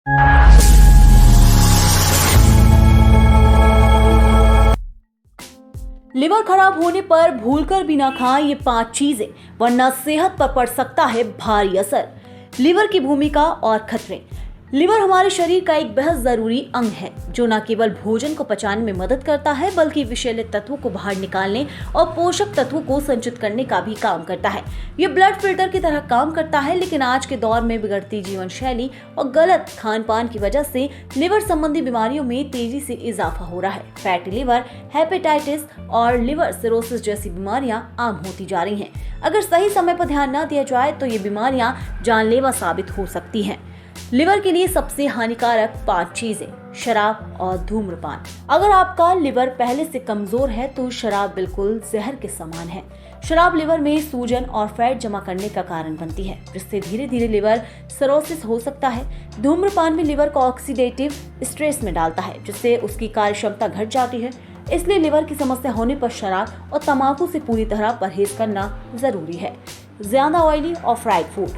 Liver खराब होने पर भूलकर भी ना खाएं ये 5 चीजें, वरना सेहत पर पड़ सकता है भारी असर। लिवर की भूमिका और खतरे। लिवर हमारे शरीर का एक बेहद जरूरी अंग है जो न केवल भोजन को पचाने में मदद करता है बल्कि विषैले तत्वों को बाहर निकालने और पोषक तत्वों को संचित करने का भी काम करता है। ये ब्लड फिल्टर की तरह काम करता है, लेकिन आज के दौर में बिगड़ती जीवन शैली और गलत खान पान की वजह से लिवर संबंधी बीमारियों में तेजी से इजाफा हो रहा है। फैटी लिवर, हेपेटाइटिस और लिवर सिरोसिस जैसी बीमारियां आम होती जा रही हैं। अगर सही समय पर ध्यान न दिया जाए तो ये बीमारियां जानलेवा साबित हो सकती हैं। लिवर के लिए सबसे हानिकारक 5 चीजें। शराब और धूम्रपान। अगर आपका लिवर पहले से कमजोर है तो शराब बिल्कुल जहर के समान है। शराब लिवर में सूजन और फैट जमा करने का कारण बनती है, जिससे धीरे धीरे लिवर सिरोसिस हो सकता है। धूम्रपान भी लिवर को ऑक्सीडेटिव स्ट्रेस में डालता है, जिससे उसकी कार्य क्षमता घट जाती है। इसलिए लिवर की समस्या होने पर शराब और तंबाकू से पूरी तरह परहेज करना जरूरी है। ज्यादा ऑयली और फ्राइड फूड।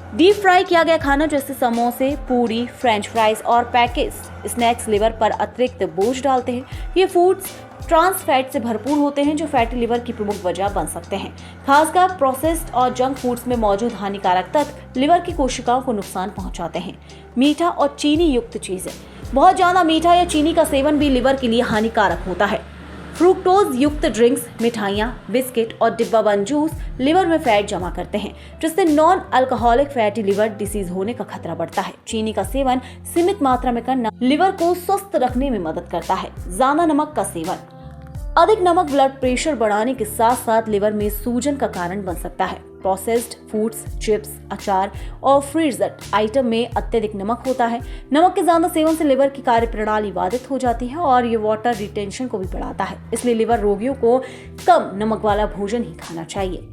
डीप फ्राई किया गया खाना जैसे समोसे, पूरी, फ्रेंच फ्राइज और पैकेज स्नैक्स लिवर पर अतिरिक्त बोझ डालते हैं। ये फूड्स ट्रांस फैट से भरपूर होते हैं जो फैटी लिवर की प्रमुख वजह बन सकते हैं। खासकर प्रोसेस्ड और जंक फूड्स में मौजूद हानिकारक तत्व लिवर की कोशिकाओं को नुकसान पहुंचाते हैं। मीठा और चीनी युक्त चीजें। बहुत ज्यादा मीठा या चीनी का सेवन भी लिवर के लिए हानिकारक होता है। फ्रुक्टोज युक्त ड्रिंक्स, मिठाइयाँ, बिस्किट और डिब्बाबंद जूस लिवर में फैट जमा करते हैं, जिससे non alcoholic fatty liver disease होने का खतरा बढ़ता है। चीनी का सेवन सीमित मात्रा में करना लिवर को स्वस्थ रखने में मदद करता है। ज्यादा नमक का सेवन। अधिक नमक ब्लड प्रेशर बढ़ाने के साथ साथ लिवर में सूजन का कारण बन सकता है। प्रोसेस्ड फूड्स, चिप्स, अचार और फ्रीजड आइटम में अत्यधिक नमक होता है। नमक के ज्यादा सेवन से लिवर की कार्यप्रणाली बाधित हो जाती है और ये वाटर रिटेंशन को भी बढ़ाता है। इसलिए लिवर रोगियों को कम नमक वाला भोजन ही खाना चाहिए।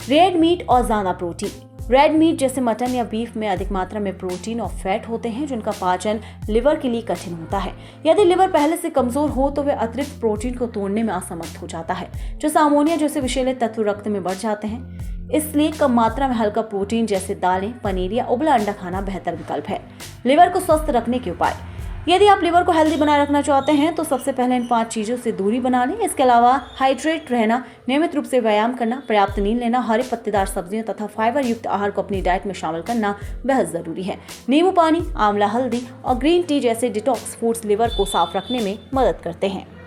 रेड मीट और ज्यादा प्रोटीन। रेड मीट जैसे मटन या बीफ में अधिक मात्रा में प्रोटीन और फैट होते हैं जिनका पाचन लिवर के लिए कठिन होता है। यदि लिवर पहले से कमजोर हो तो वह अतिरिक्त प्रोटीन को तोड़ने में असमर्थ हो जाता है, जो अमोनिया जैसे विषैले तत्व रक्त में बढ़ जाते हैं। इसलिए कम मात्रा में हल्का प्रोटीन जैसे दालें, पनीर या उबला अंडा खाना बेहतर विकल्प है। लिवर को स्वस्थ रखने के उपाय। यदि आप लिवर को हेल्दी बनाए रखना चाहते हैं तो सबसे पहले इन 5 चीजों से दूरी बना लें। इसके अलावा हाइड्रेट रहना, नियमित रूप से व्यायाम करना, पर्याप्त नींद लेना, हरी पत्तेदार सब्जियों तथा फाइबर युक्त आहार को अपनी डाइट में शामिल करना बेहद जरूरी है। नींबू पानी, आंवला हल्दी और ग्रीन टी जैसे डिटॉक्स फूड्स लिवर को साफ रखने में मदद करते हैं।